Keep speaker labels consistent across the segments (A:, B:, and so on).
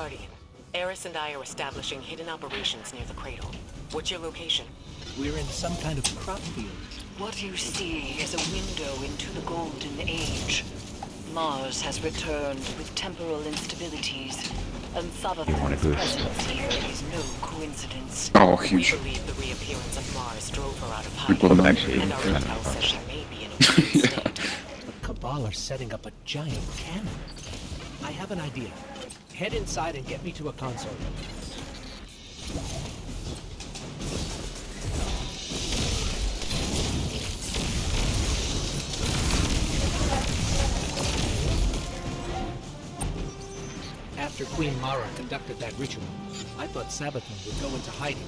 A: Guardian, Eris and I are establishing hidden operations near the cradle. What's your location?
B: We're in some kind of crop field.
C: What you see is a window into the Golden Age. Mars has returned with temporal instabilities, and Savathun's presence here is no coincidence.
D: Oh,
A: We
D: huge.
A: believe the reappearance of Mars drove her out of
D: Well,
A: hiding,
D: actually,
A: and our
D: yeah.
A: intel says she may be in a weakened state.
B: The Cabal are setting up a giant cannon. I have an idea. Head inside and get me to a console. After Queen Mara conducted that ritual, I thought Savathun would go into hiding.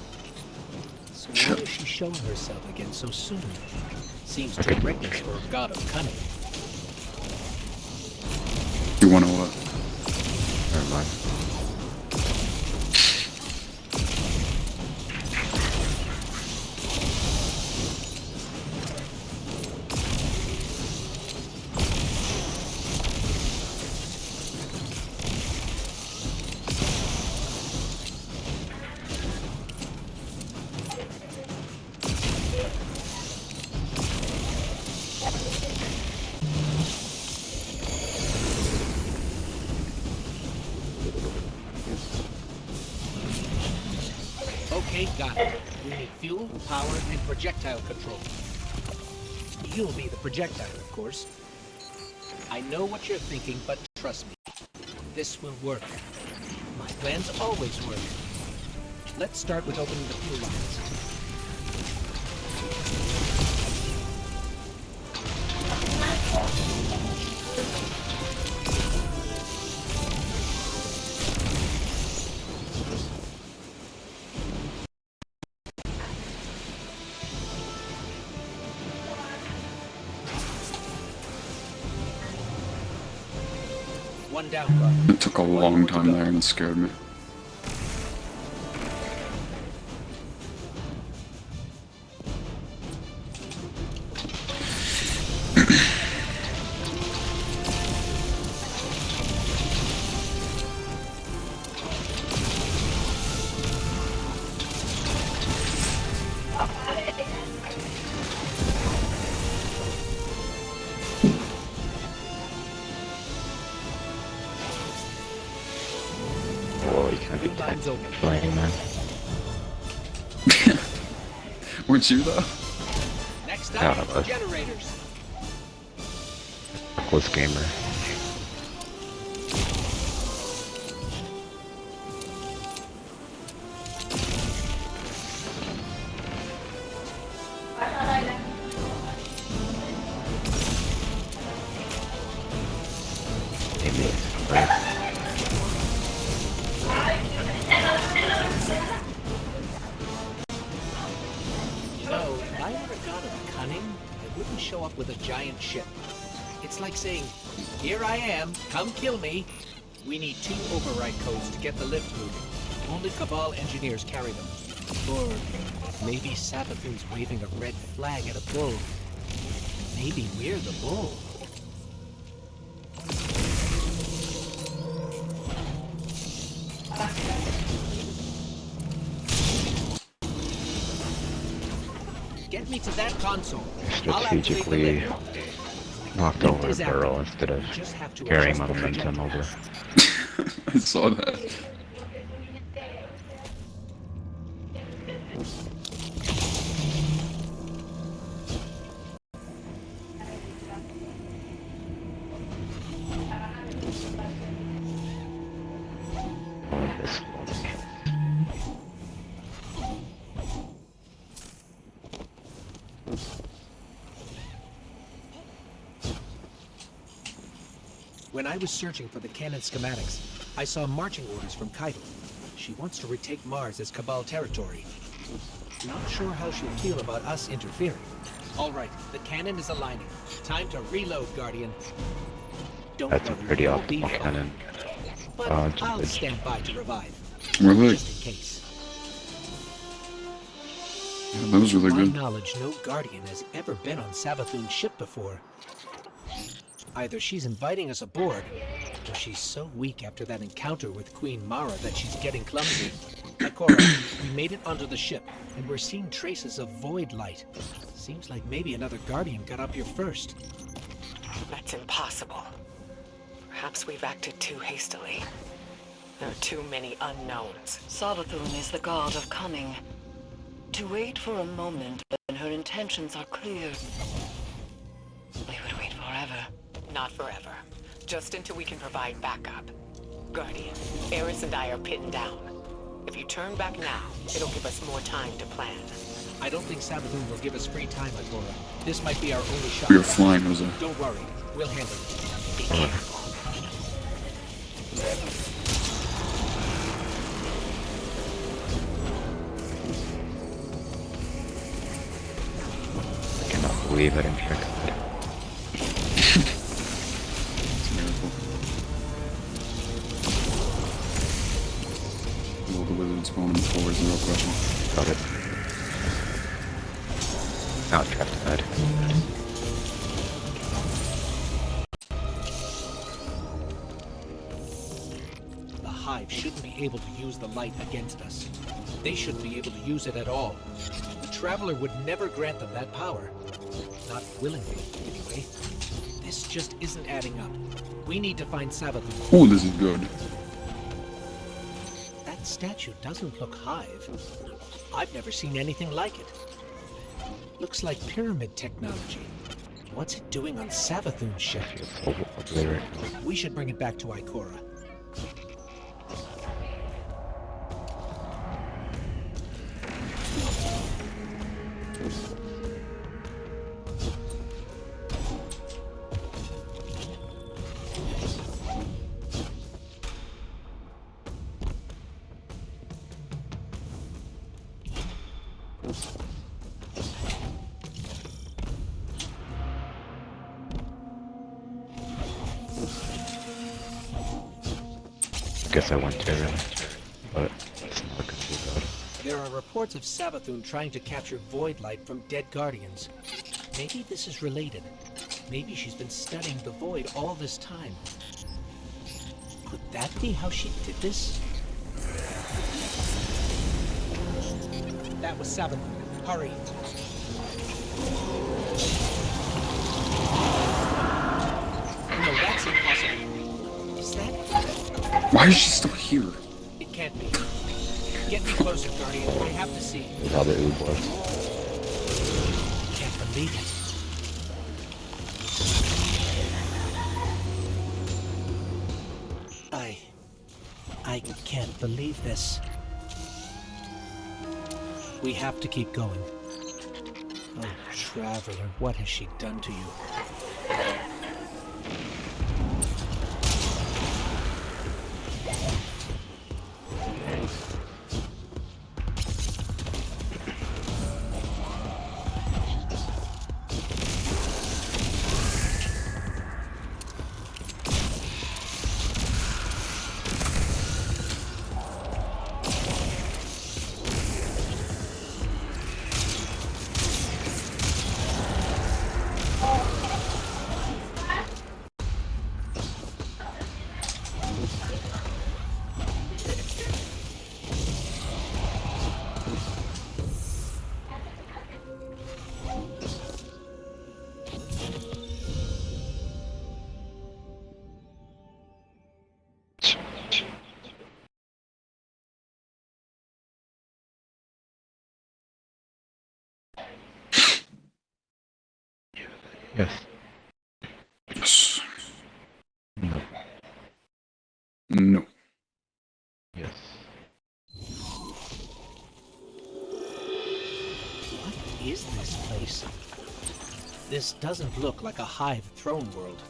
B: So why is she showing herself again so soon? Seems too reckless for a god of cunning.
D: You wanna what?
E: Never mind.
B: Okay, got it. We need fuel, power, and projectile control. You'll be the projectile, of course. I know what you're thinking, but trust me. This will work. My plans always work. Let's start with opening the fuel lines. One down, guard.
D: It took a long time there and it scared me.
E: Whoa, you can't be
B: Lines open.
E: playing, man.
D: Weren't you though?
B: Next
E: Yeah,
B: up,
E: I was.
B: generators.
E: Close gamer. Maybe. Right.
B: You know, if I were a god of cunning, I wouldn't show up with a giant ship. It's like saying, here I am, come kill me. We need 2 override codes to get the lift moving. Only Cabal engineers carry them. Or maybe Savathun's waving a red flag at a bull. Maybe we're the bull. Get me to that console. I'll activate the
E: Strategically
B: lift.
E: knocked
B: Lift
E: over
B: is
E: a
B: active.
E: barrel instead of
B: You just have to
E: carrying
B: adjust the
E: momentum
B: projectile.
E: over.
D: I saw that.
E: Oh, this one.
B: When I was searching for the cannon schematics, I saw marching orders from Kaito. She wants to retake Mars as Cabal territory. Not sure how she'll feel about us interfering. All right, the cannon is aligning. Time to reload, Guardian. Don't
E: That's a
B: worry,
E: pretty
B: you'll be
E: optimal
B: fine.
E: cannon.
B: But
E: It's
B: I'll
E: good.
B: stand by to revive.
D: Really?
B: Just in case.
D: Yeah, that was really
B: To my
D: good.
B: knowledge, no Guardian has ever been on Savathun's ship before. Either she's inviting us aboard, She's so weak after that encounter with Queen Mara that she's getting clumsy. Ikora, we made it onto the ship, and we're seeing traces of void light. Seems like maybe another Guardian got up here first.
A: That's impossible. Perhaps we've acted too hastily. There are too many unknowns.
C: Savathun is the god of cunning. To wait for a moment when her intentions are clear, we would wait forever.
A: Not forever. Just until we can provide backup. Guardian, Eris and I are pinned down. If you turn back now, it'll give us more time to plan.
B: I don't think Savathun will give us free time, Ikora. This might be our only shot.
D: We are flying, Jose.
B: Don't worry. We'll handle it.
A: Be careful.
E: I cannot believe I didn't check that.
D: It's a miracle. Will the wizard spawn on the floor is the real question.
E: Got it. Now it's trapped in bed.
B: The Hive shouldn't be able to use the light against us. They shouldn't be able to use it at all. The Traveler would never grant them that power. Not willingly, anyway. This just isn't adding up. We need to find Savathun.
D: Oh, this is good.
B: That statue doesn't look Hive. I've never seen anything like it. Looks like pyramid technology. What's it doing on Savathun's ship? We should bring it back to Ikora.
E: Guess I went too early, but it's not looking too bad.
B: There are reports of Savathun trying to capture void light from dead Guardians. Maybe this is related. Maybe she's been studying the void all this time. Could that be how she did this? That was Savathun. Hurry. No, that's impossible. Is that...
D: Why is she still here?
B: It can't be. Get me closer, Guardian. I have to see.
E: With all the oob was.
B: Can't believe it. I can't believe this. We have to keep going. Oh, Traveler, what has she done to you?
E: Yes.
D: Yes.
E: No.
D: No.
E: Yes.
B: What is this place? This doesn't look like a Hive throne world.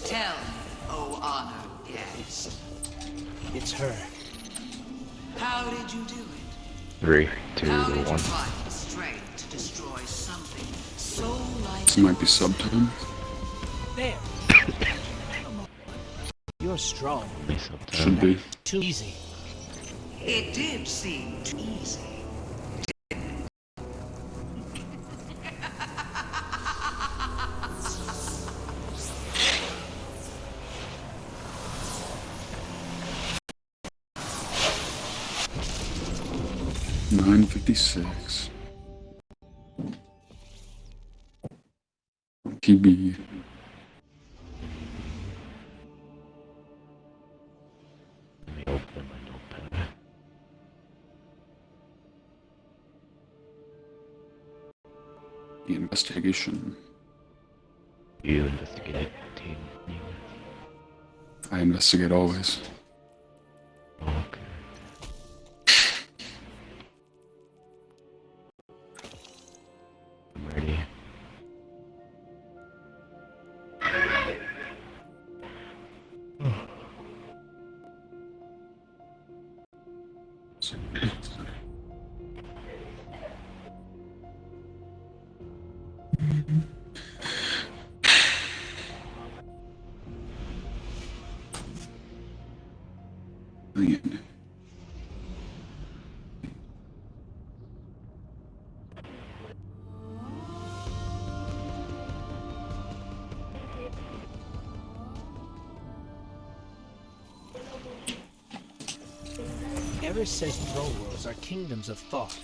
F: Tell me, O honored guest.
B: It's her.
F: How did you do it?
E: 3, 2,
F: How did you
E: 1.
F: find the strength to destroy something so like
D: This might be subtime.
B: There! Come on. You're strong.
E: At least sometimes.
D: Should be.
B: Too easy.
F: It did seem too easy.
D: $9.56. TB.
E: Let me open my notepad.
D: The investigation.
E: You investigated team.
D: I investigate always.
E: Okay. I'm ready.
D: Million.
B: Eris says throw worlds are kingdoms of thought,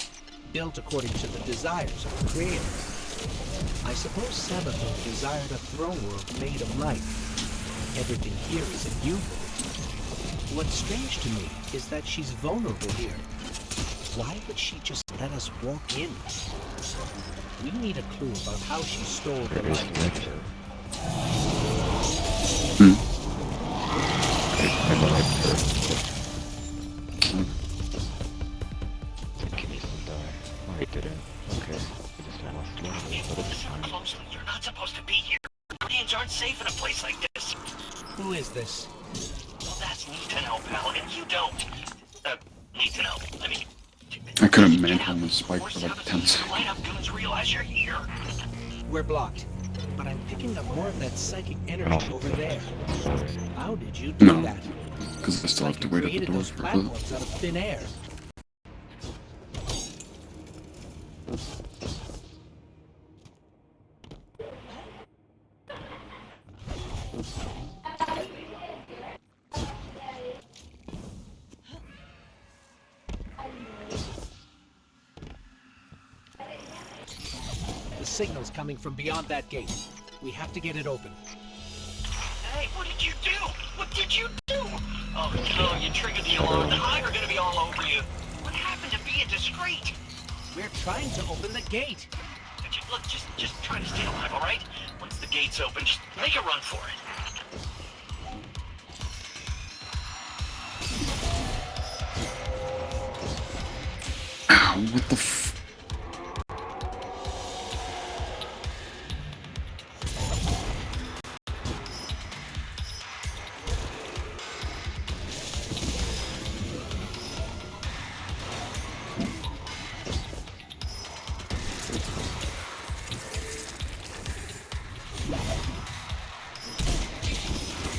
B: built according to the desires of the creator. I suppose Sabathun desired a throw world made of light. Everything here is immutable. What's strange to me is that she's vulnerable here. Why would she just let us walk in? We need a clue about how she stole the
E: There's
B: light.
E: the lecture.
D: Hmm.
E: I'm the lecture. Can you still die? Oh, he didn't. Okay. I just lost one, but it's fine.
F: Closely, you're not supposed to be here. Guardians aren't safe in a place like this.
B: Who is this?
F: Well, that's neat to know, pal, and you don't. Need to know. I mean...
D: I couldn't manhandle the spike for like 10 seconds.
F: Light up goons realize you're here.
B: We're blocked, but I'm picking up more of that psychic energy over there. How did you do
D: No,
B: that?
D: because I still
B: Like
D: have to
B: you
D: wait at the
B: created
D: door
B: those
D: for a bit.
B: platforms out of thin air. The signal's coming from beyond that gate. We have to get it open.
F: Hey, what did you do? What did you do? Oh no, you triggered the alarm. The hive are gonna be all over you. What happened to being discreet?
B: We're trying to open the gate.
F: Look, just try to stay alive, all right? Once the gate's open, just make a run for it.
D: Ow, what the f...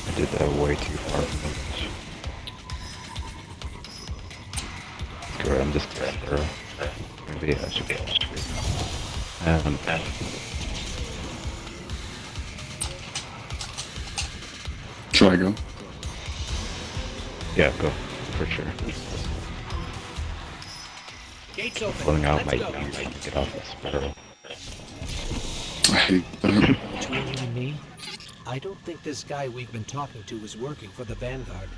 E: I did that way too far from the Screw it, I'm just dead, bro. Maybe I should go.
D: Should I go?
E: Yeah, go. For sure.
B: Gate's open.
E: Pulling out
B: Let's
E: my
B: go.
E: ears to get off this barrel.
D: I hate that.
B: Between you and me, I don't think this guy we've been talking to is working for the Vanguard.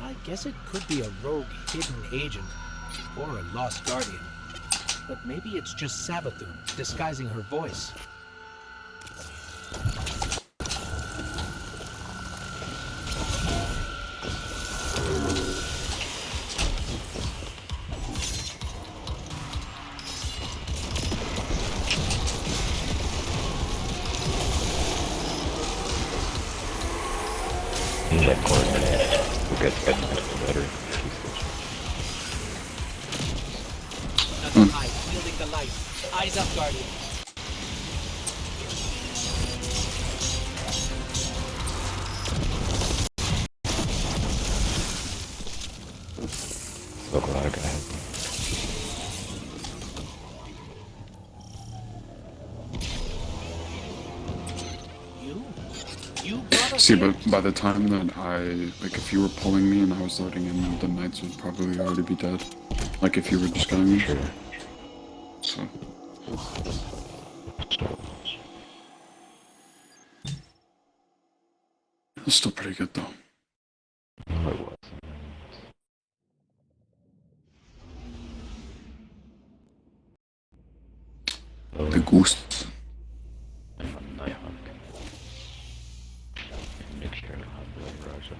B: I guess it could be a rogue hidden agent, or a lost guardian. But maybe it's just Sabathun disguising her voice.
E: Check coordinates. We'll get better.
B: Another eye wielding the light. Eyes up, Guardian.
E: So glad I got ahead.
B: You brought us
D: See,
B: here.
D: but by the time that if you were pulling me and I was loading in, the knights would probably already be dead. Like if you were just going in.
E: Sure.
D: So. It's still pretty good though.
E: No, it was.
D: The ghosts.
E: Nighthawk. Mixture of Honda and Raja.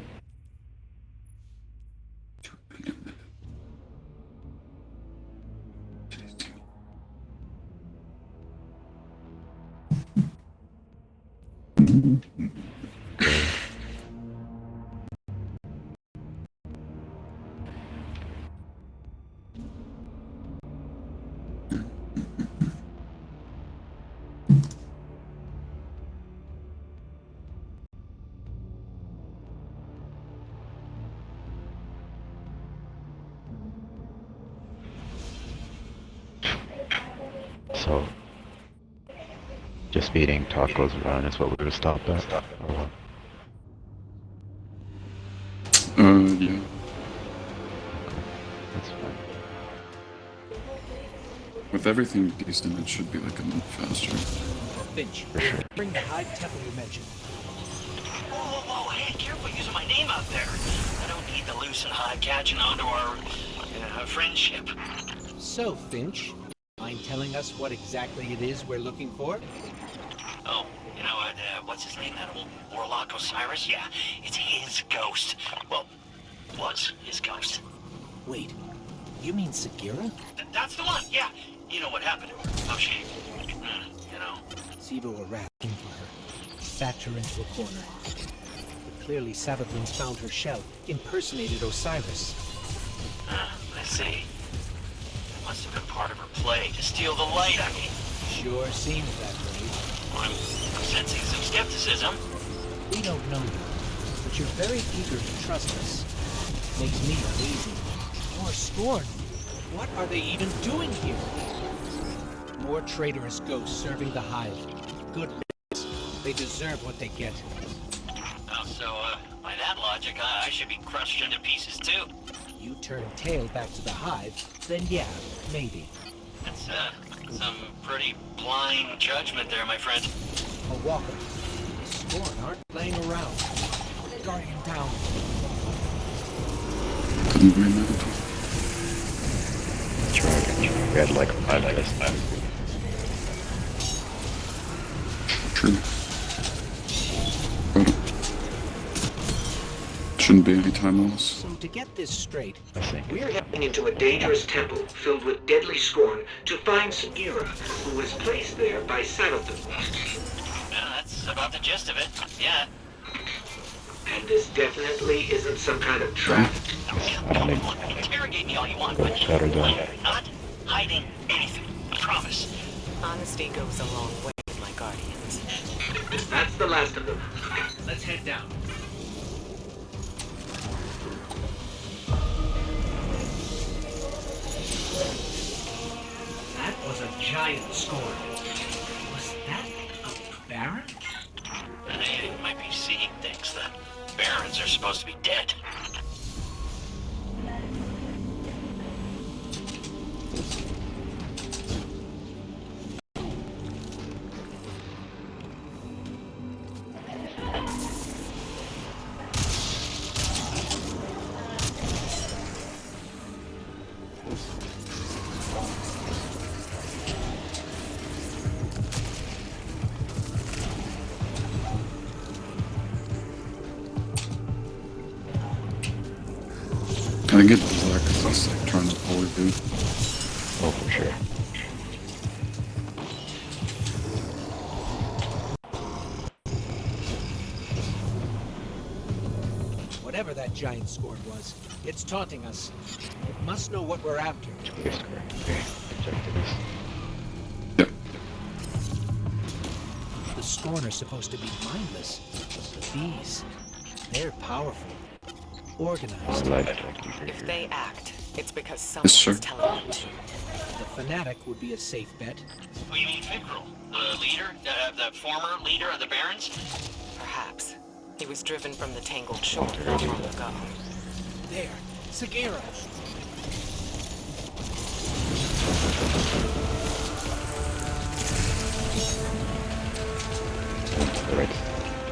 E: So, just eating tacos around is what we would stop at, or what?
D: Yeah.
E: That's fine.
D: With everything decent, it should be like a lot faster.
B: Finch,
E: For sure.
B: bring the hive temple you mentioned.
F: Whoa, hey, careful using my name out there. I don't need the loose and high catching onto our friendship.
B: So, Finch, mind telling us what exactly it is we're looking for?
F: Oh, you know, what's his name? That old warlock Osiris? Yeah, it's his ghost. Well, was his ghost.
B: Wait, you mean Sagira?
F: That's the one, yeah. You know what happened to her. How she, you know.
B: Siva or Rat looking for her, backed her into a corner. But clearly Savathun found her shell, impersonated Osiris.
F: I see. Must have been part of her play to steal the light, I mean.
B: Sure seems that way.
F: I'm sensing some skepticism.
B: We don't know you, but you're very eager to trust us. Makes me uneasy. More scorn. What are they even doing here? More traitorous ghosts serving the hive. Good riddance. They deserve what they get.
F: Oh, so, by that logic, I should be crushed into pieces too.
B: You turn tail back to the hive, then yeah, maybe.
F: That's, some pretty blind judgment there, my friend.
B: A walker. Scorn aren't playing around. Guardian down.
D: Couldn't win that.
E: We had like 5 guys.
D: True. But shouldn't be any time loss.
B: So to get this straight,
E: I think.
G: We're heading into a dangerous temple filled with deadly scorn to find Sagira, who was placed there by Savathun.
F: Yeah, that's about the gist of it. Yeah.
G: And this definitely isn't some kind of trap.
F: Come on, interrogate me all you want, but
E: Shut her down.
F: I'm not hiding anything. I promise.
A: Honesty goes a long way with my guardians.
G: That's the last of them.
B: let's head down. That was a giant scorn. Was that a baron?
F: They might be seeing things that barons are supposed to be dead.
D: I think it does that because I was like trying to pull it, dude.
E: Oh, for sure.
B: Whatever that giant scorn was, it's taunting us. It must know what we're after.
E: Yes, correct. Okay. Objectives.
D: Yep.
B: The scorn are supposed to be mindless, but these, they're powerful, organized.
E: Life like you
A: If they act, It's because
D: sir.
A: someone's telling them to.
B: The fanatic would be a safe bet.
F: Oh, you mean Fikrul, the leader, the former leader of the Barons?
A: Perhaps. He was driven from the Tangled Shore not long ago.
B: There, Sagira.
E: The right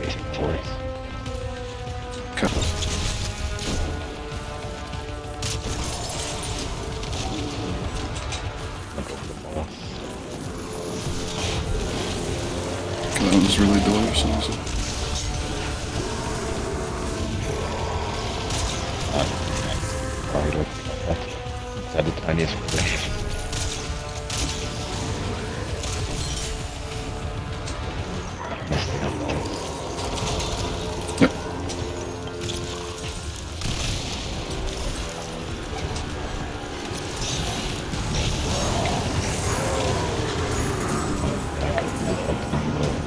E: facing towards.
D: Okay.
E: Look over the wall.
D: Okay, that was really delayed, so
E: Probably look at that. Inside the tiniest place. Messing up all.
D: Yep.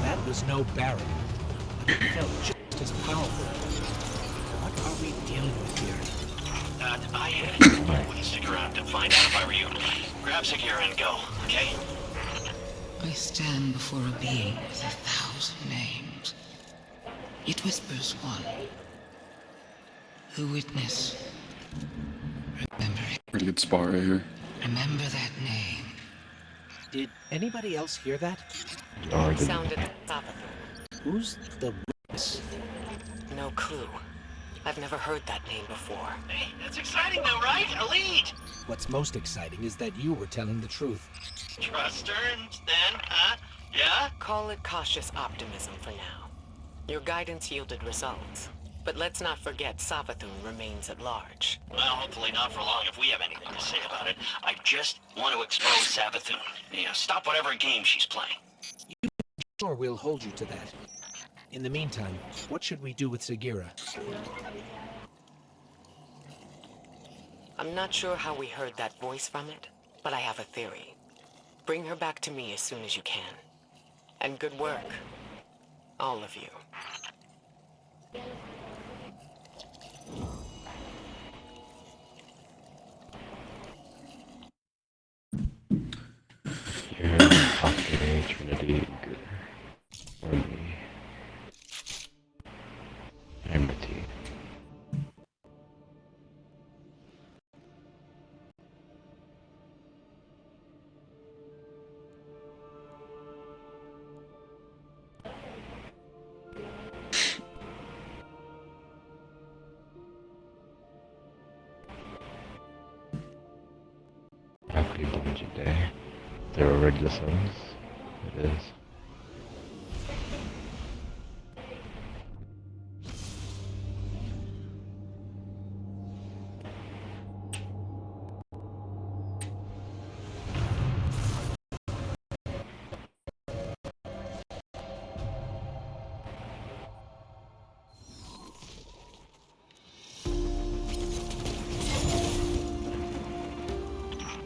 B: That was no barrier, but it felt just as powerful. What are we dealing with here?
F: I wouldn't stick around to find out if I were you. Grab Sagira and go, okay?
H: I stand before a being with 1,000 names. It whispers one. Who witness? Remember it.
D: Pretty good spot right here.
H: Remember that name.
B: Did anybody else hear that?
E: Or did
A: Sounded Savathun.
B: Who's the witness?
A: No clue. I've never heard that name before.
F: Hey, that's exciting though, right? A lead!
B: What's most exciting is that you were telling the truth.
F: Trust her, and then, huh? Yeah?
A: Call it cautious optimism for now. Your guidance yielded results. But let's not forget Savathun remains at large.
F: Well, hopefully not for long if we have anything to say about it. I just want to expose Savathun. Yeah, stop whatever game she's playing.
B: Sure, we'll hold you to that. In the meantime, what should we do with Sagira?
A: I'm not sure how we heard that voice from it, but I have a theory. Bring her back to me as soon as you can. And good work. All of you.
E: here, Pocket, Trinity, good. Or me. Enmity. Happy Bungie Day. There are regular songs. It is.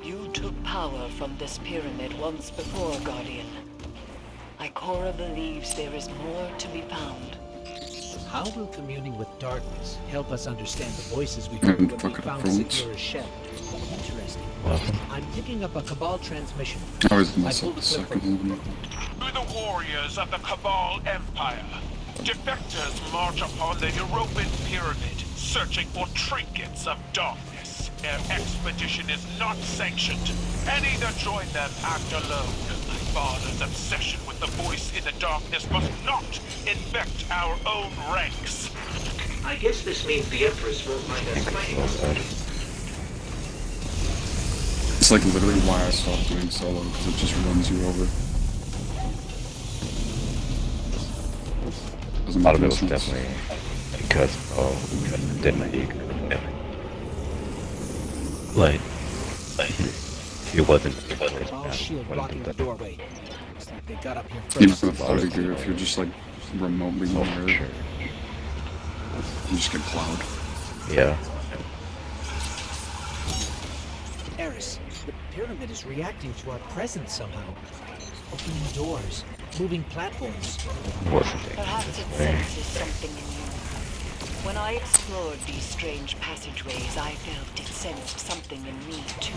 C: You took power from this pyramid once before, Guardian. Ikora believes there is more to be found.
B: How will communing with darkness help us understand the voices we heard when we
D: fuck it up,
B: found
D: Rhodes.
B: Sagira's shell? Interesting.
E: Welcome.
B: I'm picking up a Cabal transmission.
D: I always
B: I
D: mess
B: pulled
D: up
B: the
D: the
B: clip
D: second
B: from...
D: one.
I: To the warriors of the Cabal Empire, defectors march upon the European pyramid, searching for trinkets of darkness. Their expedition is not sanctioned. Any that join them act alone. My father's obsession with the voice in the darkness must not infect our own ranks.
G: I guess this means the Empress won't mind us fighting.
D: It's like literally why I stopped doing solo, because it just runs you over.
E: A
D: Doesn't
E: lot
D: make
E: of it
D: any
E: was
D: sense.
E: definitely because of didn't he? Like he wasn't.
B: Cabal shield blocking the doorway. Looks like they got up here
D: Even
B: first.
D: with 30 gear, if you're just like remotely
E: Oh,
D: near
E: for
D: it,
E: sure.
D: you just get plowed.
E: Yeah.
B: Eris, the pyramid is reacting to our presence somehow. Opening doors, moving platforms.
E: Wasn't it?
C: Perhaps it senses something in you. When I explored these strange passageways, I felt it sensed something in me, too.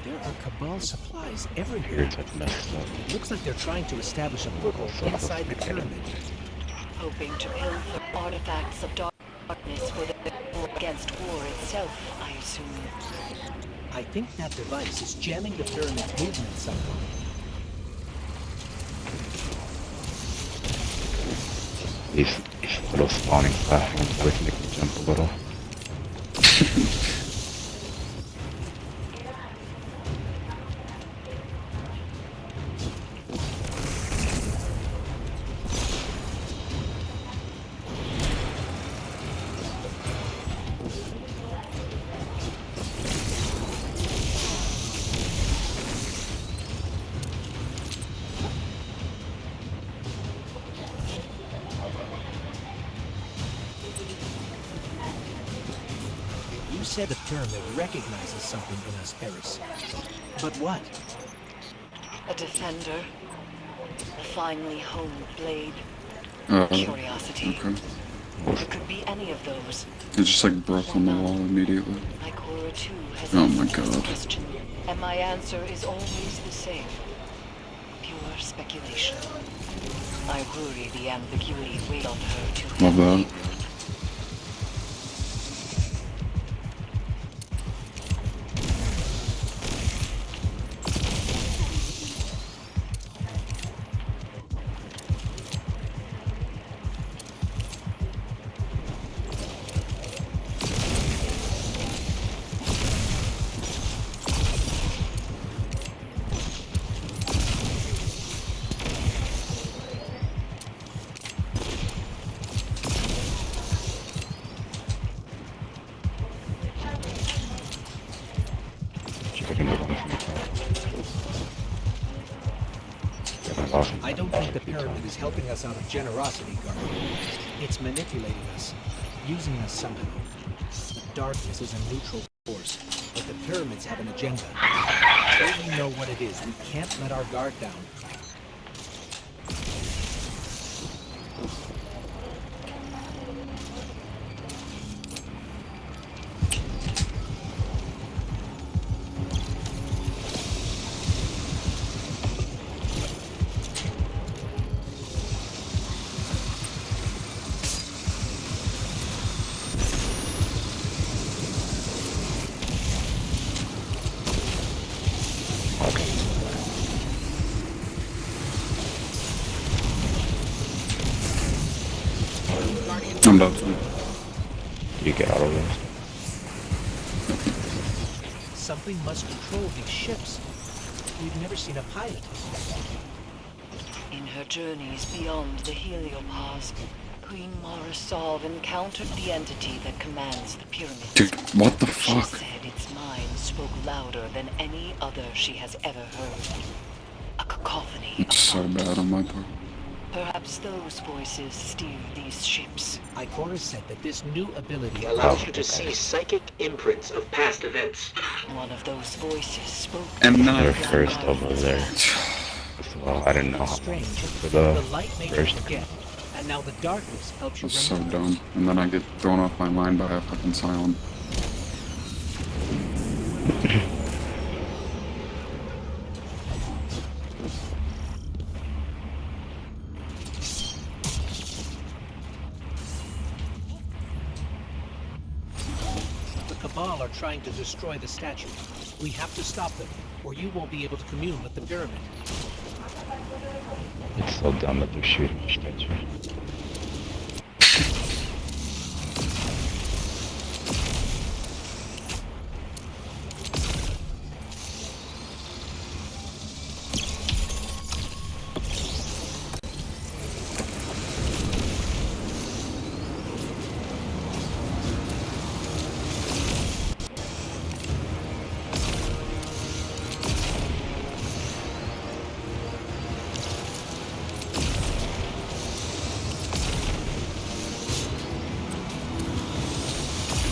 B: There are Cabal supplies everywhere.
E: Weird type messed up.
B: It looks like they're trying to establish a foothold inside the pyramid.
C: Hoping to pilfer artifacts of darkness for the war against war itself, I assume.
B: I think that device is jamming the pyramid's movement somehow.
E: These little spawning platforms always make me jump a little.
B: You said the pyramid recognizes something in us, Eris. But what?
C: A defender. A finely honed blade. Curiosity.
D: Okay.
C: It could be any of those.
D: It just like broke on the wall immediately.
C: My Cora too has
D: Oh my
C: asked this
D: god.
C: question, and my answer is always the same. Pure speculation. I worry the ambiguity weighed on her too
D: Love
C: heavily.
D: that.
B: I don't think the pyramid is helping us out of generosity, Guard. It's manipulating us, using us somehow. Darkness is a neutral force, but the pyramids have an agenda. Until we know what it is, we can't let our guard down.
D: I'm about to.
E: You get out of this.
B: Something must control these ships. We've never seen a pilot.
C: In her journeys beyond the heliopause, Queen Mara Solve encountered the entity that commands the pyramids.
D: Dude, what the
C: She
D: fuck?
C: said its mind spoke louder than any other she has ever heard. A cacophony of
D: It's so bad on my part.
C: Perhaps those voices steer these ships.
B: Ikora said that this new ability
G: Allows you to see psychic imprints of past events.
C: One of those voices spoke.
D: And
E: They're
D: not.
E: first over there. Well, I didn't know how
B: strange.
E: for
B: The
E: the
B: light made you
E: first.
B: forget, and now the darkness helps you
D: It's so
B: remember.
D: dumb. And then I get thrown off my line by a fucking silent.
B: The Cabal are trying to destroy the statue. We have to stop them, or you won't be able to commune with the pyramid.
E: It's so dumb that they're shooting the statue.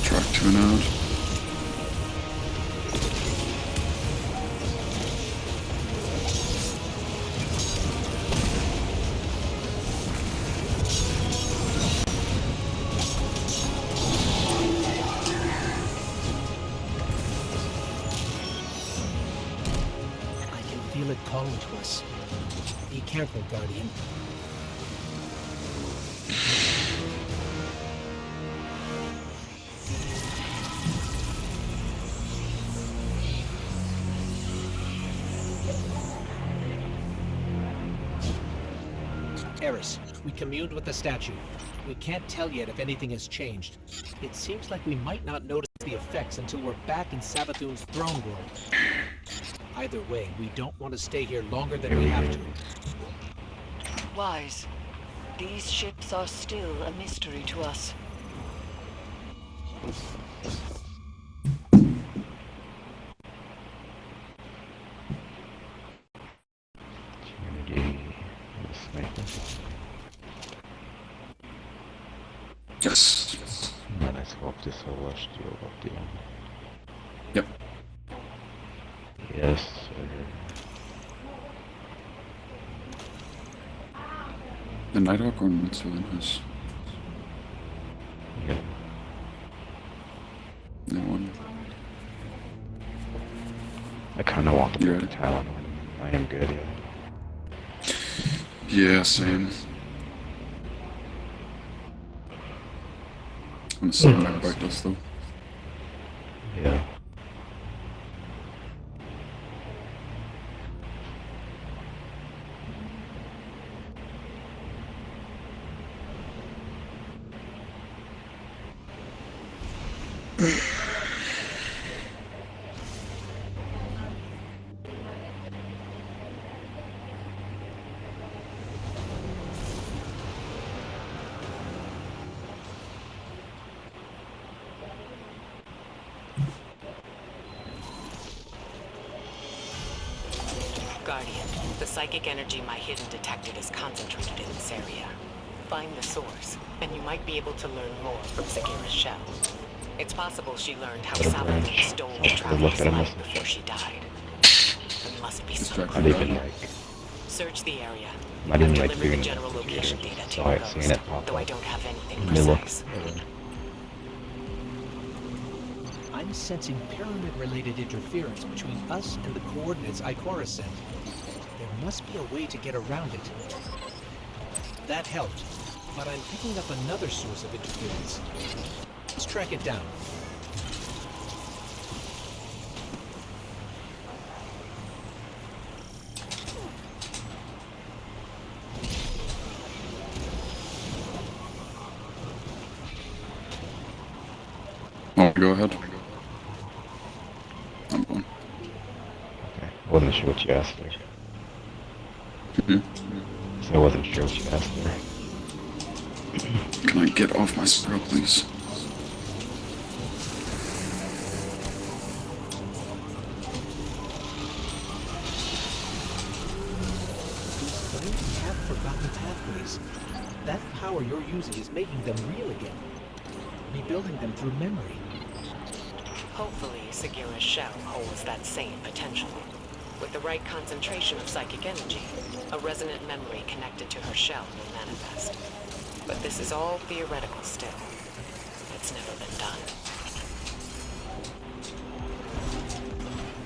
D: Track tune out.
B: calling to us. Be careful, Guardian. Eris, we communed with the statue. We can't tell yet if anything has changed. It seems like we might not notice the effects until we're back in Savathun's throne world. Either way, we don't want to stay here longer than we have to.
C: Wise. These ships are still a mystery to us.
D: Yes.
E: Men let's hope this will rush to at the end.
D: Yep.
E: Yes, sir.
D: The Nighthawk ornament still in his.
E: Yeah.
D: That one.
E: I kinda want to
D: You're
E: put the
D: right.
E: talent on. I am good, yeah.
D: Yeah, same. I'm gonna send my Bartos though.
E: Yeah.
A: Guardian, the psychic energy my hidden detected is concentrated in this area. Find the source, and you might be able to learn more from Sagira's shell. It's possible she learned how Savathun stole the Traveler's life before she died. There must be some
E: Not
A: clue.
E: even like,
A: Search the area.
E: not even
A: I've
E: like
A: delivered
E: doing
A: the general location data to
E: so
A: your
E: I've seen
A: ghost,
E: it pop
A: though I
E: up.
A: don't have anything
E: And they look.
A: precise.
B: I'm sensing pyramid-related interference between us and the coordinates Ikora sent. There must be a way to get around it. That helped, but I'm picking up another source of interference. Let's track it down.
D: Oh, go ahead. I'm going.
E: Okay. I wasn't sure what you asked there. So I wasn't sure what you asked there.
D: Can I get off my scrub, please?
B: These flames have forgotten pathways. That power you're using is making them real again. Rebuilding them through memory.
A: Hopefully, Sagira's shell holds that same potential. With the right concentration of psychic energy, a resonant memory connected to her shell will manifest. But this is all theoretical still. It's never been done.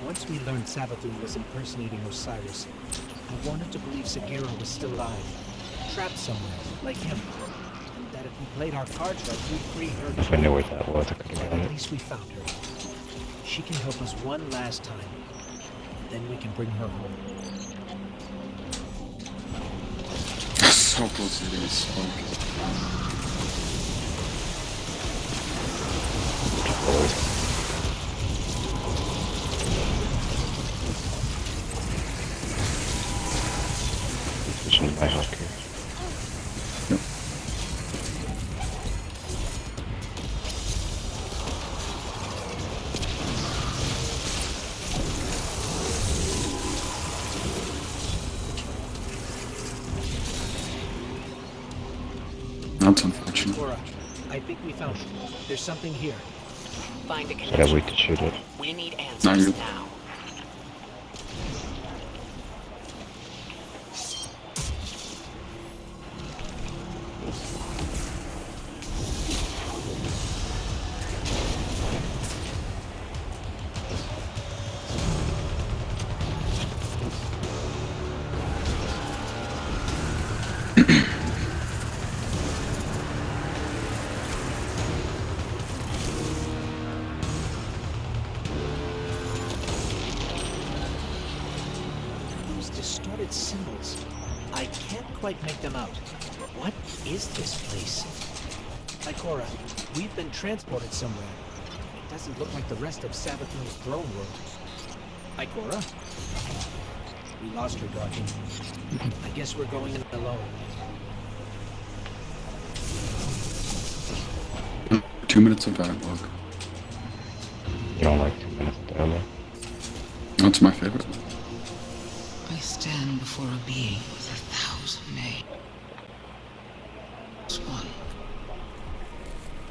B: Once we learned Savathun was impersonating Osiris, I wanted to believe Sagira was still alive, trapped somewhere, like him. And that if we played our cards right, we'd free her
E: If I
B: too.
E: knew where that was, I could have done
B: At
E: it.
B: least we found her. She can help us one last time. Then we can bring her home.
D: So close to getting smoke.
E: Switching to my hawk here.
D: That's unfortunate.
B: Cora, I think we found it. There's something here.
A: Find a
E: Should I
A: connection.
E: wait to shoot it?
A: We need
D: No,
A: answers
D: you-
A: now.
B: Those distorted symbols. I can't quite make them out. What is this place? Ikora, we've been transported somewhere. It doesn't look like the rest of Savathun's throne room. Ikora? We lost her, Guardian. I guess we're going in alone.
D: 2 minutes of dialogue.
E: You don't like 2 minutes of dialogue?
D: That's my favorite.
H: I stand before a being with 1,000 names. One.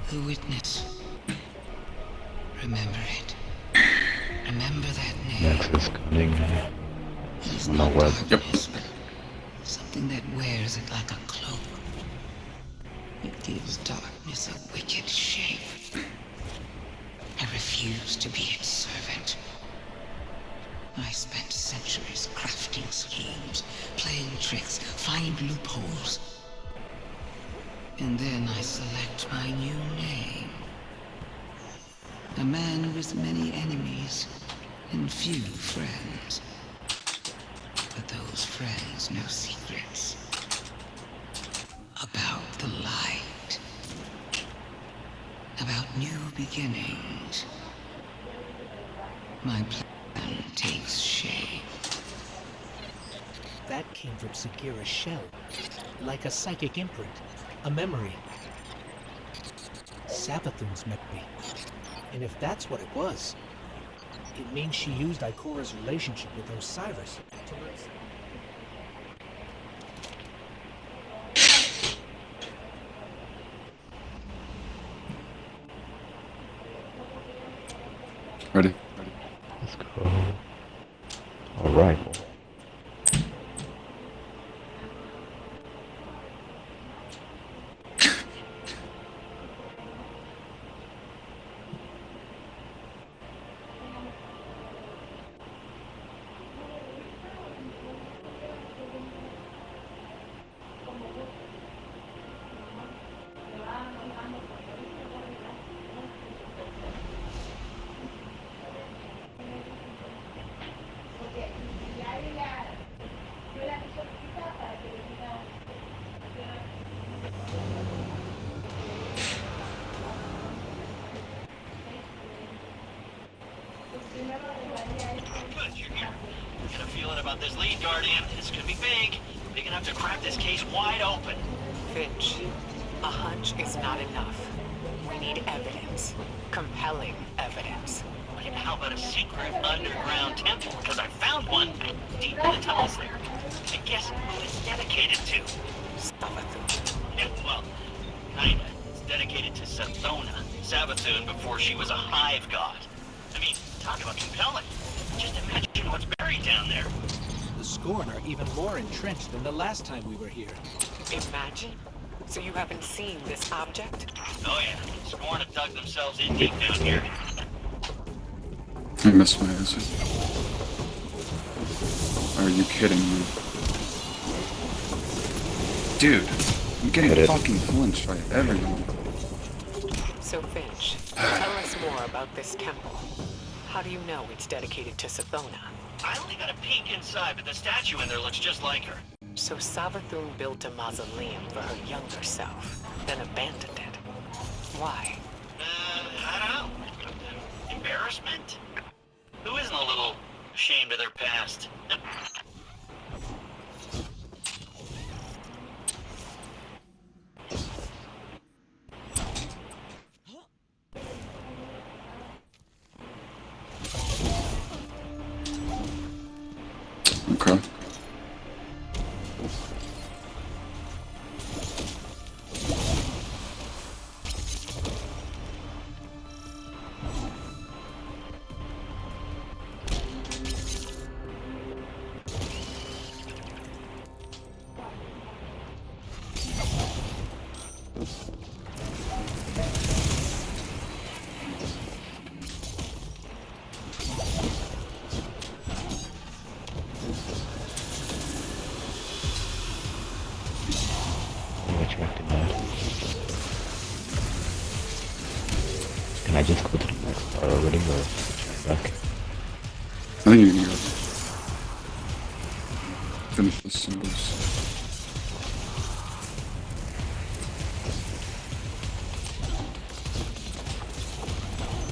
H: The witness. Remember it. Remember that name.
E: Next is Cunning.
H: It is
E: On the
H: not
E: web.
H: darkness, but something that wears it like a cloak. It gives darkness a wicked shape. I refuse to be its servant. I spent centuries crafting schemes, playing tricks, find loopholes. And then I select my new name. A man with many enemies and few friends. But those friends know secrets about the light, about new beginnings. My plan takes shape.
B: That came from Sagira's shell. Like a psychic imprint. A memory. Savathun's memory. And if that's what it was, it means she used Ikora's relationship with Osiris to learn.
D: Ready?
E: Let's go. Arrival.
F: Good, you're here. Got a feeling about this lead, Guardian. This could be big. Big enough to crack this case wide open.
A: Finch, a hunch is not enough. We need evidence. Compelling evidence.
F: And how about a secret underground temple? Because I found one deep in the tunnels there. And guess who it's dedicated to?
A: Savathun.
F: Yeah, well, kinda. It's dedicated to Sathona, Savathun before she was a hive god. I mean, talk about compelling. Just imagine what's buried down there.
B: The Scorn are even more entrenched than the last time we were here.
A: Imagine? So you haven't seen this object?
F: Oh yeah, Scorn have dug themselves in deep down here.
D: I missed my exit. Are you kidding me? Dude, I'm getting fucking flinched by everyone.
A: So Finch, tell us more about this temple. How do you know it's dedicated to Sathona?
F: I only got a peek inside, but the statue in there looks just like her.
A: So Savathun built a mausoleum for her younger self, then abandoned it. Why?
F: I don't know. Embarrassment? Who isn't a little ashamed of their past?
D: Okay.
E: Can I just go to the next part already, or back?
D: I think you can go. Finish the symbols.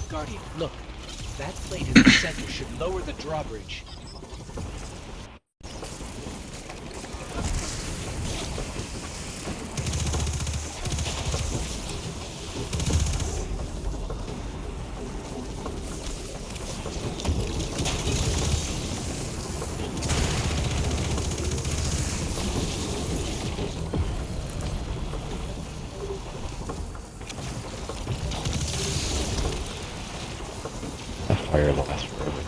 B: Guardian, look. That plate in the center should lower the drawbridge.
E: That fire lasts forever.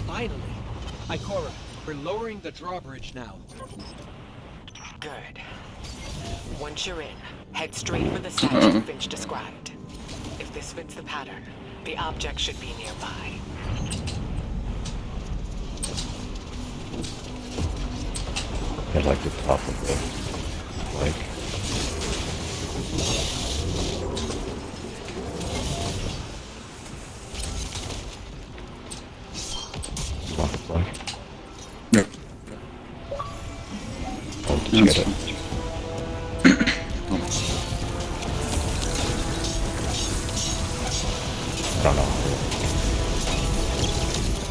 B: Finally. Ikora, we're lowering the drawbridge now.
A: Good. Once you're in, head straight for the statue Finch described. If this fits the pattern, the object should be nearby.
E: At like the top of the, like, top of like.
D: Yep.
E: Oh, did you get it?
D: Almost.
E: I don't know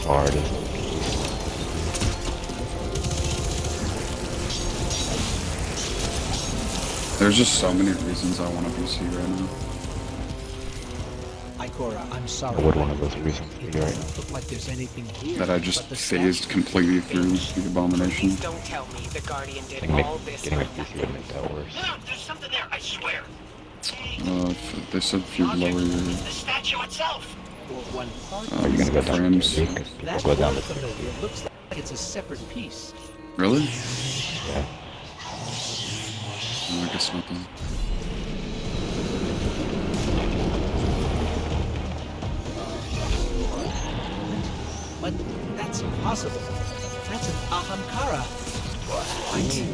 E: how hard it is.
D: There's just so many reasons I want a PC right now.
B: Ikora, I'm sorry.
E: I would one of those reasons
B: It
E: be right now.
B: doesn't look like there's anything here.
D: That I just
B: but the
D: phased
B: statue-
D: completely through the abomination.
A: Please don't tell me the Guardian did
E: Getting
A: all this
E: getting
A: for
E: a PC
A: nothing.
E: would make that worse.
F: No, there's something there, I swear.
D: They said if you lower your
F: The statue itself.
B: Or one part
E: Are you gonna go down
D: frames.
E: to because people
B: That
E: go down
B: part
E: the
B: familiar. It looks like it's a separate piece.
D: Really?
E: yeah.
D: No, I guess not then.
B: But that's impossible. That's an Ahamkara.
F: I knew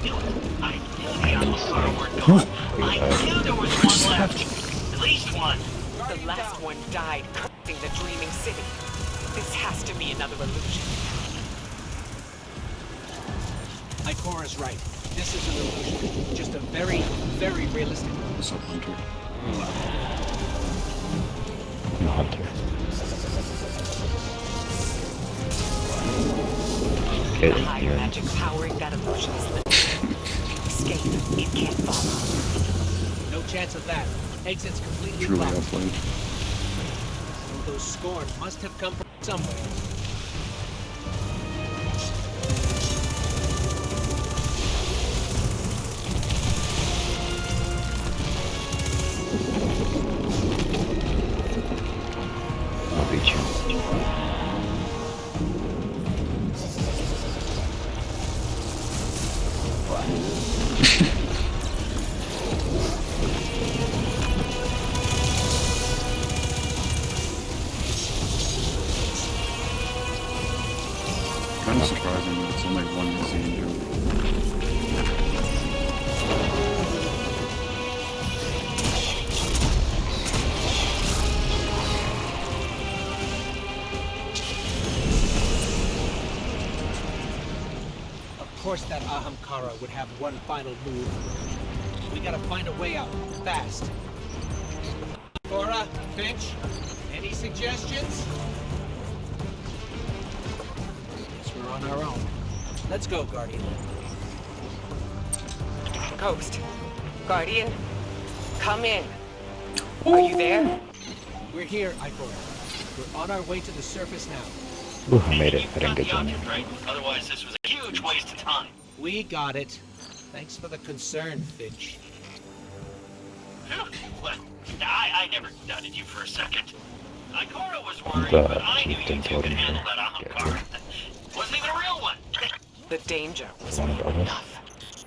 F: the Ahamkara were gone. I knew there was one left. At least one.
A: The last one died cursing the dreaming city. This has to be another illusion.
B: Ikora's right. This is an illusion. Just a very, very realistic one.
D: What's up, Hunter?
E: I'm a hunter.
A: The
E: Okay,
A: high
E: you're
A: magic powering that illusion is limited. Escape, it can't follow.
B: No chance of that. Exit's completely
D: Truly
B: blocked.
D: outplayed.
B: So those scorn must have come from somewhere.
E: I'll beat you.
D: Kind of surprising that it's only one museum doing it.
B: Of course that Ahamkara would have one final move. We gotta find a way out, fast. Cora, Finch, any suggestions? Guess we're on our own. Let's go, Guardian.
A: Ghost. Guardian. Come in. Are you there?
B: We're here, Ikora. We're on our way to the surface now.
E: Ooh, I made it.
F: You
E: I didn't
F: got
E: get
F: the
E: down
F: object,
E: there.
F: right? Otherwise, this was a huge waste of time.
B: We got it. Thanks for the concern, Finch.
F: Phew. Well, I never doubted you for a second. Ikora was worried,
E: The
F: but I knew you
E: chieftain
F: two
E: told
F: could
E: him
F: handle
E: to
F: that
E: get
F: Ahamkara. Wasn't even a real one.
A: The danger was real enough.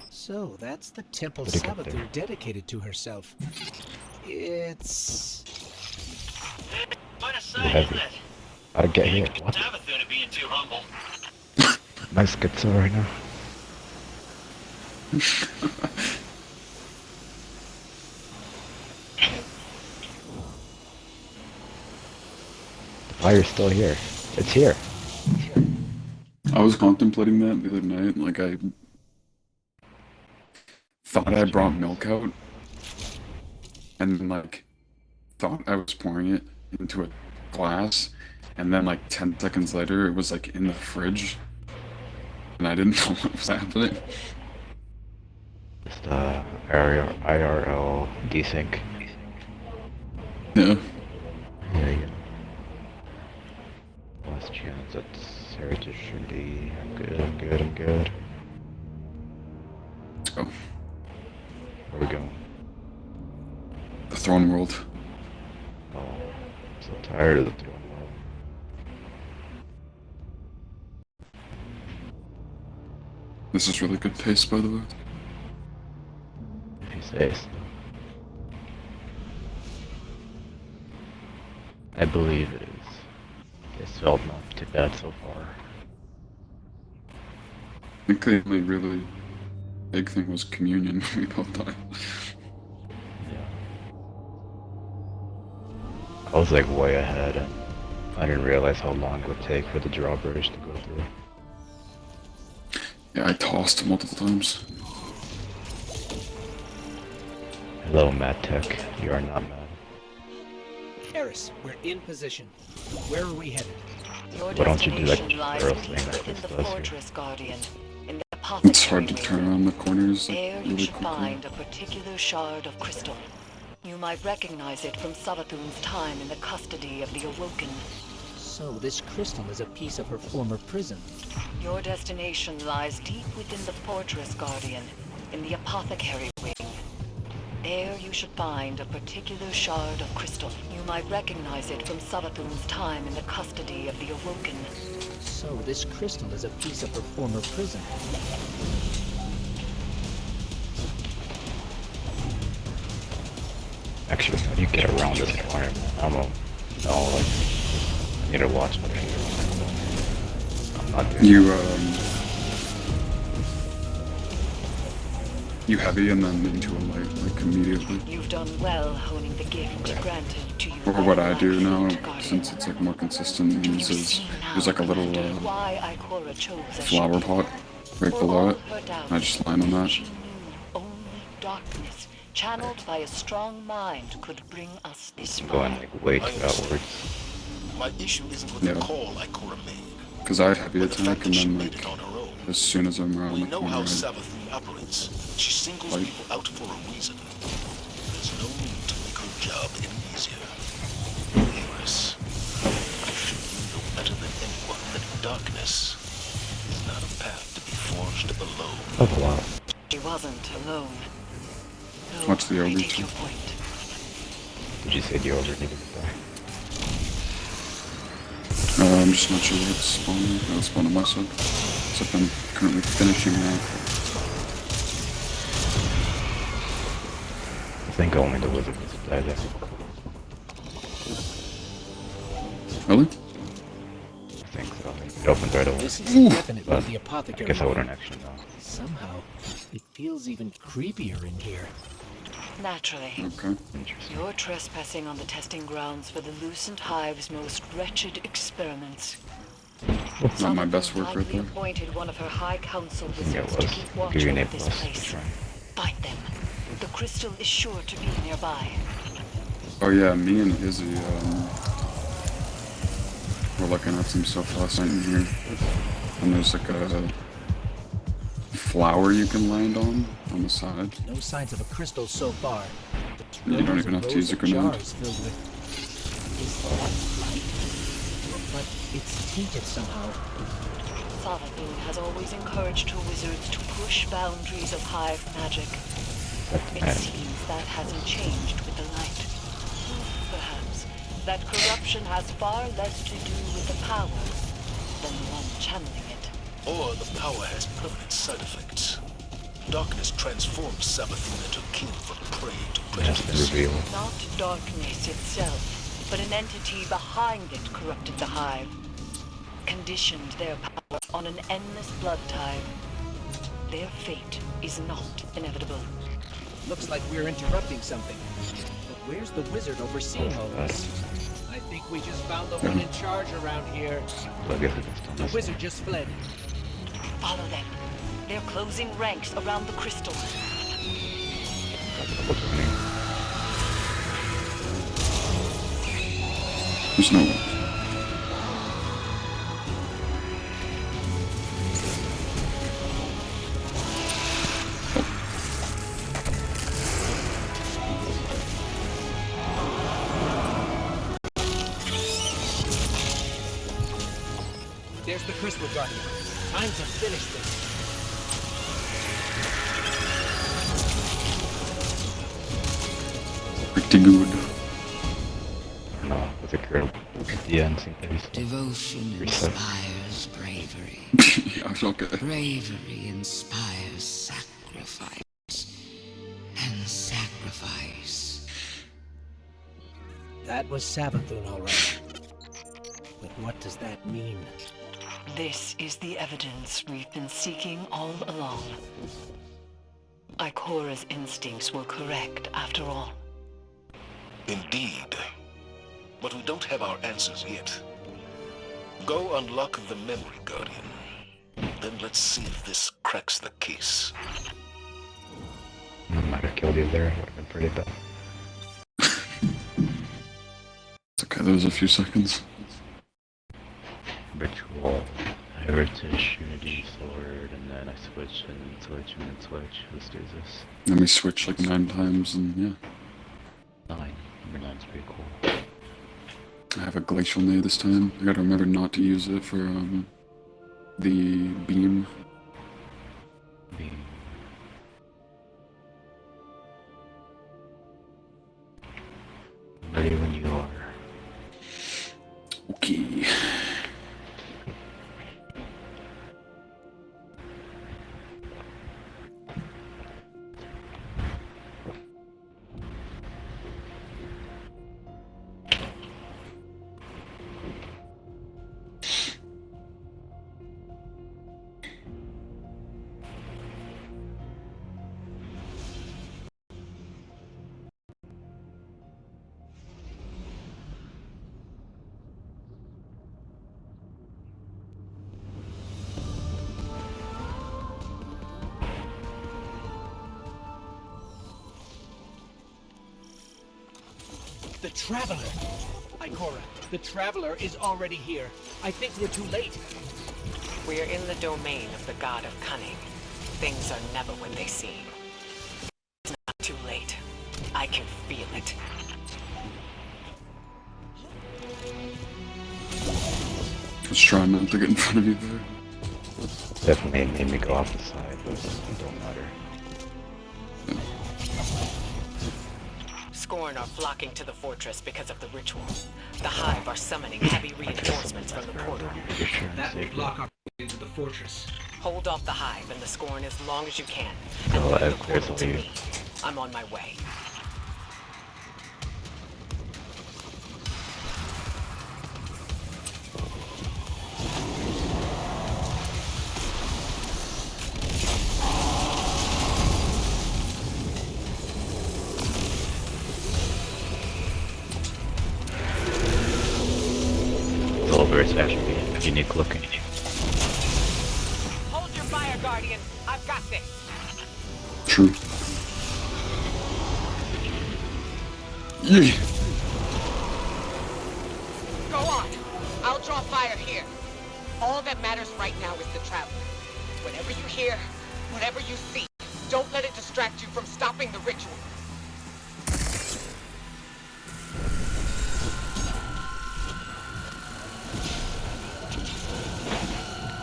B: So that's the temple
E: Pretty good
B: Savathun dedicated to herself. It's...
F: Quite a sight,
E: Heavy.
F: isn't it?
E: I get here.
F: Can't
E: What?
F: Savathun to being too humble.
E: My schizo right now. The fire's still here. It's here.
D: I was contemplating that the other night. Like, I thought I brought milk out, and then, like, thought I was pouring it into a glass, and then, like, 10 seconds later, it was, like, in the fridge, and I didn't know what was happening.
E: Just IRL desync.
D: Yeah.
E: Yeah, yeah. Last chance, that's Heritage Trinity. I'm good, I'm good, I'm good.
D: Let's go.
E: Where we going?
D: The Throne World.
E: Oh, I'm so tired of the throne world.
D: This is really good pace, by the way.
E: If you say so. I believe it is. It's felt not too bad so far.
D: I think the only really big thing was communion. We both died.
E: Yeah. I was like way ahead and I didn't realize how long it would take for the drawbridge to go through.
D: Yeah, I tossed multiple times.
E: Hello, Mad Tech. You are not mad.
B: Eris, we're in position. Where are we headed?
C: Your
E: Why don't you do that
C: destination lies
E: girl
C: deep
E: thing that
C: within
E: Chris
C: the
E: does here?
C: Fortress Guardian, in the
D: It's hard to
C: apothecary
D: turn
C: wing.
D: around the corners like,
C: There you
D: really
C: should
D: quickly.
C: find a particular shard of crystal. You might recognize it from Savathun's time in the custody of the Awoken.
B: So this crystal is a piece of her former prison.
C: Your destination lies deep within the Fortress Guardian, in the apothecary wing. There you should find a particular shard of crystal. You might recognize it from Savathun's time in the custody of the Awoken.
B: So this crystal is a piece of her former prison.
E: Actually, how do you get around this corner? I'm a... No, like... I need to watch my fingers. I'm not doing
D: You heavy and then into a light, like immediately.
C: You've done well honing the gift granted to you.
D: Or
C: by
D: what
C: the
D: I do
C: Black
D: now,
C: Fleet Guardian.
D: since it's like more consistent,
C: Can
D: is
C: you see
D: there's
C: now,
D: like a little
C: Commander, why Ikora chose a
D: flower
C: ship?
D: pot right
C: For
D: below
C: all
D: it.
C: her doubts,
D: I just land on that.
C: she knew only darkness, channeled by a strong mind, could bring us this
E: I'm
C: far.
E: going like way too outwards.
I: My issue isn't with
D: Yeah.
I: the call Ikora made,
D: Because I had heavy
I: but the fact
D: attack
I: that
D: and
I: she
D: then
I: made
D: like
I: it on her own.
D: as soon as I'm around
I: We
D: the
I: know
D: corner,
I: how
D: I
I: Savathun operates. She singles
D: Like-
I: people out for a reason. There's no need to make her job any easier. Eris, I'm sure you know better than anyone that darkness is not a path to be forged alone.
E: Oh wow.
C: She wasn't alone. No,
D: Watch the
C: I
D: ogre
C: take
D: too.
C: your point.
E: Did you say the ogre needed to die?
D: I'm just not sure where it's spawning. It'll spawn on my side. Except I'm currently finishing off.
E: I think only the wizard needs to die there.
D: Really?
E: I think so. It opens right away.
B: This is definitely
E: But
B: the
E: I
B: apothecary
E: guess I
B: wing.
E: wouldn't actually know.
B: Somehow, it feels even creepier in here.
C: Naturally.
D: Okay.
E: Interesting.
C: You're trespassing on the testing grounds for the Lucent Hive's most wretched experiments.
D: Not my best work right
C: Likely
D: there.
C: appointed one of her High Council
E: Yeah,
C: wizards
E: it
C: to
E: was.
C: keep
E: I'll
C: watch
E: give you an
C: over
E: A+
C: this
E: for
C: place.
E: trying.
C: Find them. The crystal is sure to be nearby.
D: Oh yeah, me and Izzy, we're looking at some stuff last night in here. And there's like a flower you can land on the side.
B: No signs of a crystal so far. But
D: You don't
B: rows
D: even
B: and
D: have to
B: rows
D: use a
B: of
D: grenade.
B: jars filled with... Is that light? But it's tainted somehow.
C: Savathun has always encouraged her wizards to push boundaries of hive magic. It
E: And
C: seems that hasn't changed with the light. Perhaps that corruption has far less to do with the power than the one channeling it.
J: or the power has permanent side effects. Darkness transforms Sabathun into king for the prey to
E: That's the
J: prejudice.
E: reveal.
C: Not darkness itself, but an entity behind it corrupted the hive. Conditioned their power on an endless blood tide. Their fate is not inevitable.
B: Looks like we're interrupting something. But where's the wizard overseeing all this? I think we just found the one in charge around here.
E: Look at this.
B: The wizard just fled.
C: Follow them. They're closing ranks around the crystal.
D: There's no one.
B: There's the crystal guardian. Time to finish this.
D: Pretty good.
E: No, with a girl. The end,
H: Devotion
E: Reset.
H: inspires bravery.
D: Yeah, it's okay.
H: Bravery inspires sacrifice. And sacrifice.
B: That was Sabathun, all right. But what does that mean?
C: This is the evidence we've been seeking all along. Ikora's instincts were correct after all.
J: Indeed. But we don't have our answers yet. Go unlock the memory guardian. Then let's see if this cracks the case.
E: Might have killed you there. Would have been pretty bad.
D: It's okay, there was a few seconds.
E: Ritual, heritage, unity, sword, and then I switch, and then switch, and then switch. Let's do this.
D: Let me switch like 9 times and yeah.
E: 9. Number 9's pretty cool.
D: I have a glacial nade this time. I gotta remember not to use it for the beam.
E: Ready when you are.
D: Okay.
B: The Traveler! Ikora, the Traveler is already here. I think we're too late.
A: We're in the domain of the god of Cunning. Things are never what they seem. It's not too late. I can feel it.
D: Just trying not to get in front of you there.
E: Definitely made me go off the side, but it don't matter.
A: Scorn are flocking to the fortress because of the ritual. The Hive are summoning heavy reinforcements from the portal.
B: That will block our way into the fortress.
A: Hold off the Hive and the Scorn as long as you can. And
E: Oh,
A: leave the
E: there's
A: portal to
E: a lead.
A: me. I'm on my way.
E: It's actually unique looking.
A: Hold your fire, Guardian. I've got this.
D: True. Yeah.
K: Go on. I'll draw fire here. All that matters right now is the Traveler. Whatever you hear, whatever you see, don't let it distract you from stopping the ritual.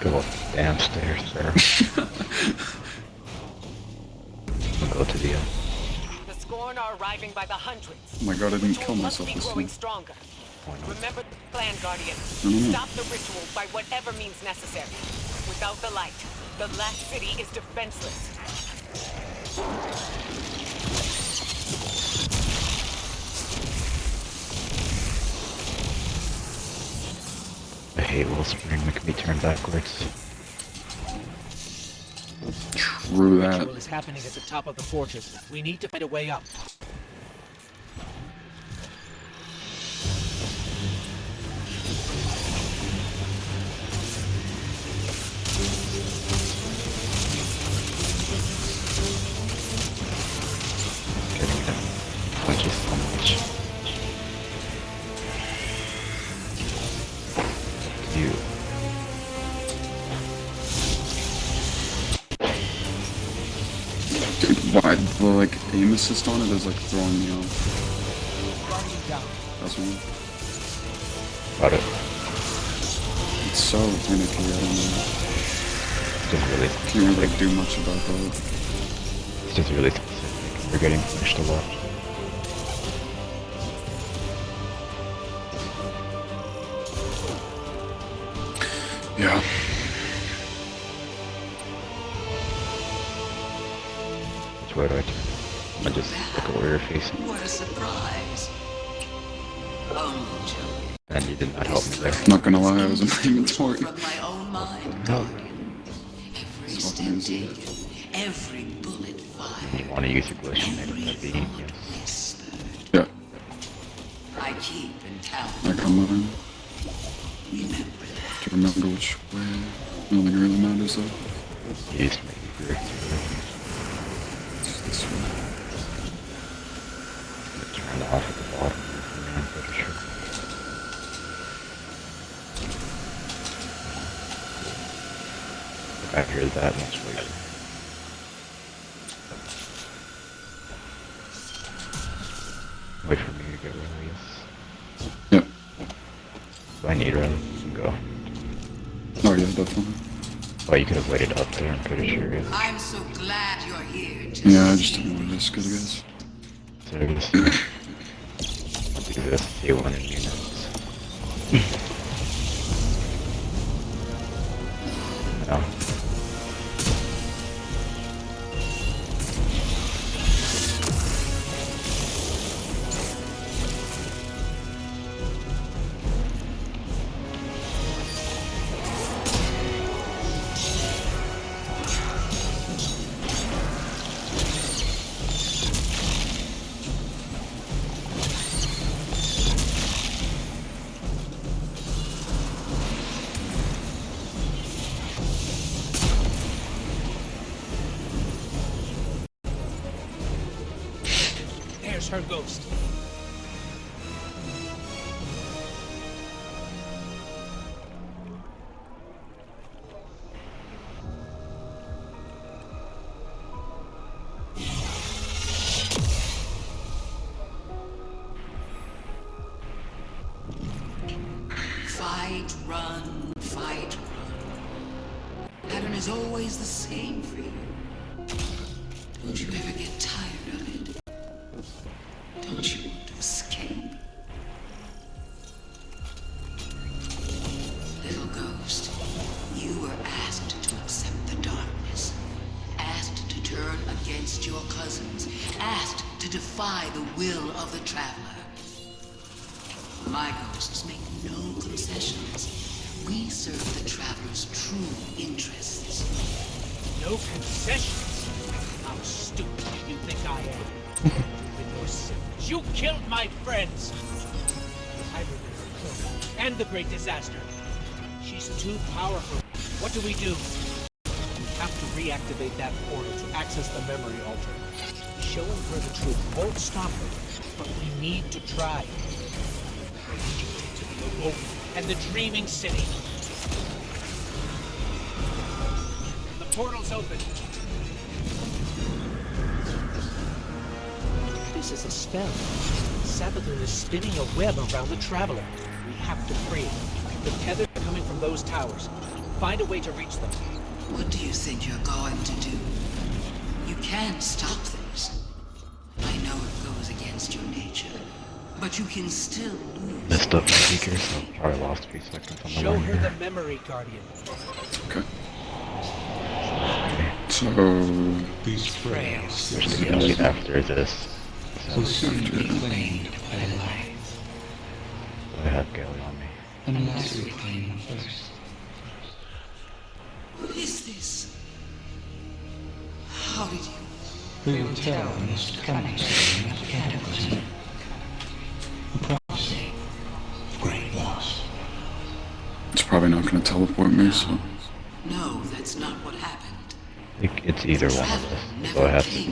E: Go downstairs there. Go to the end.
A: The Scorn are arriving by the hundreds.
D: Oh my god, I didn't
A: Ritual
D: kill
A: must
D: myself
A: be
D: this
A: growing
D: time.
A: stronger.
E: Why not?
A: Remember the plan, Guardian.
D: No.
A: Stop the ritual by whatever means necessary. With out the light. The last city is defenseless.
E: I hate Wellspring that can be turned backwards.
D: True that.
B: Ritual is happening at the top of the fortress. We need to find a way up.
E: Getting them. Thank you so much. You.
D: Dude, why the like aim assist on it is like throwing me off.
B: Guardian down.
D: That's one.
E: Got it.
D: It's so finicky, I don't know.
E: Just really,
D: Can't really like, do much about that.
E: it's just really specific. We're getting pushed a lot.
D: Yeah.
E: Which way do I turn? I just look at where you're facing.
H: What a surprise. Joey.
E: And you did not help me there.
D: Not gonna lie, I was in my inventory.
H: From my own mind,
E: No.
H: Guardian. Every
D: It's
H: step
D: fucking easy.
H: taken, every bullet
E: You
H: fired,
E: want to use your glitch and make
H: every
E: it be,
H: thought
E: yes.
H: whispered.
D: Yeah,
H: I keep and count.
D: I come on
H: Remember that.
D: to remember which way. Nothing really matters though.
E: You used to make me correct.
D: It's this way.
E: Turn off at the bottom. I'm pretty sure. I hear that much later. Wait for me to get released.
D: Yep.
E: If I need run, you can go.
D: Oh yeah, definitely.
E: Oh, you could have waited up there, I'm pretty sure. Yeah.
H: I'm so glad you're here to
D: Yeah, I
H: see
D: just didn't want to risk it, I guess.
E: So I guess I'll do this T1 in units. No.
B: There's her ghost.
H: Fight, run, fight, run. Pattern is always the same for you. Don't you ever get tired of it? Don't you want to escape? Little ghost, you were asked to accept the darkness. Asked to turn against your cousins. Asked to defy the will of the Traveler. My ghosts make no concessions. We serve the Traveler's true interests.
B: No concessions. How stupid do you think I am? With your sins, you killed my friends. I remember her and the Great Disaster. She's too powerful. What do? We have to reactivate that portal to access the memory altar. Showing her the truth won't stop her, but we need to try. To the awoken and the dreaming city. The portal's open. This is a spell. Sabathun is spinning a web around the Traveler. We have to free it. The tethers are coming from those towers. Find a way to reach them.
H: What do you think you're going to do? You can't stop this. I know it goes against your nature, but you can still lose.
E: Messed up my speaker, so probably lost a few seconds on the
B: Show
E: line
B: her
E: here.
B: the memory, Guardian.
D: Okay. So
H: These frails
E: There's the galley after this.
H: will soon be claimed by life,
E: I have galley on me.
H: unless we claim them first. What is this? How did you? We will tell the most cunning story of cataclysm. A prophecy of great loss.
D: it's probably not going to teleport me, so
H: No, that's not what happened.
E: It's either one of us. So I have to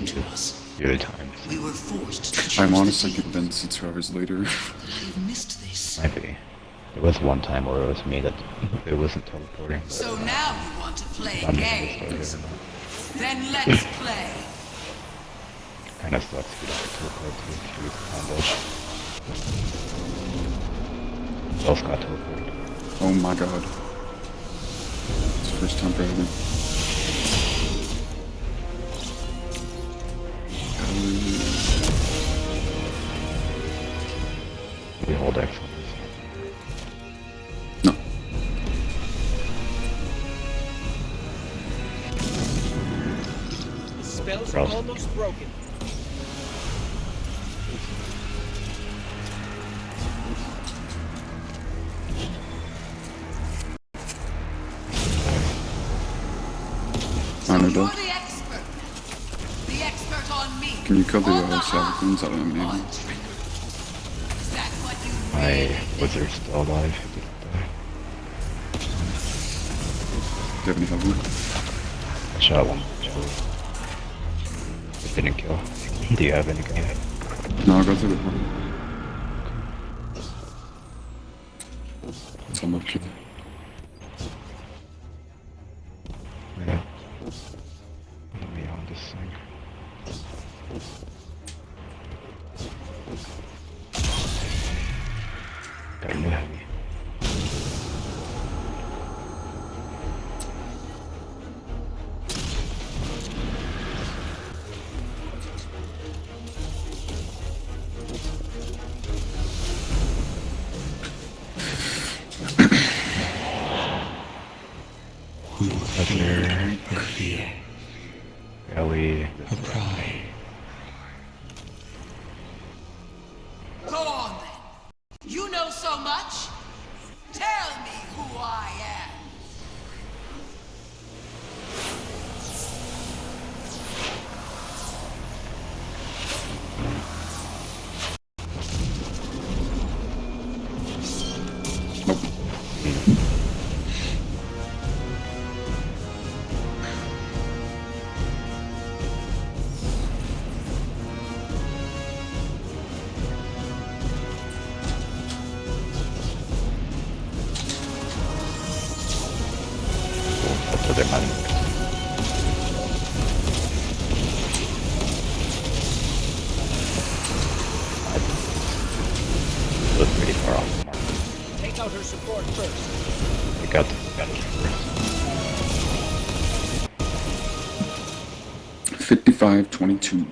E: do it times.
H: We were forced to choose.
D: I'm honestly convinced it's whoever's later.
H: That I have missed this.
E: Might be. There was one time where it was me that it wasn't teleporting.
H: So now you want to play
E: I'm just gonna
H: games?
E: start doing that.
H: Then let's play.
E: Kind of sucks we don't teleport to the combo. Both got teleported.
D: Oh my god. It's the first time for everything.
E: We hold excellence.
D: No.
B: The spells are
E: Roast.
B: almost broken.
H: So
D: I know
H: you're
D: that.
H: the expert. The expert on me.
D: Can you kill the
H: On
D: Sabatons? I don't have any
H: on
D: ammo.
H: trickery. Is that what you
E: My
H: really
E: wizard's still alive. He didn't die.
D: Do you have any health?
E: I shot one. It didn't kill. Do you have any gun?
D: No, I'll go through the portal. It's almost good.
E: Yeah. Let me on this thing. Got a new heavy.
H: We will fear the fear,
E: Galley.
H: the pride. Go on then. You know so much. Tell me who I am.
E: That's what they're mining. It was pretty far off the mark.
B: Take out her support first.
E: We got it first.
D: 55-22.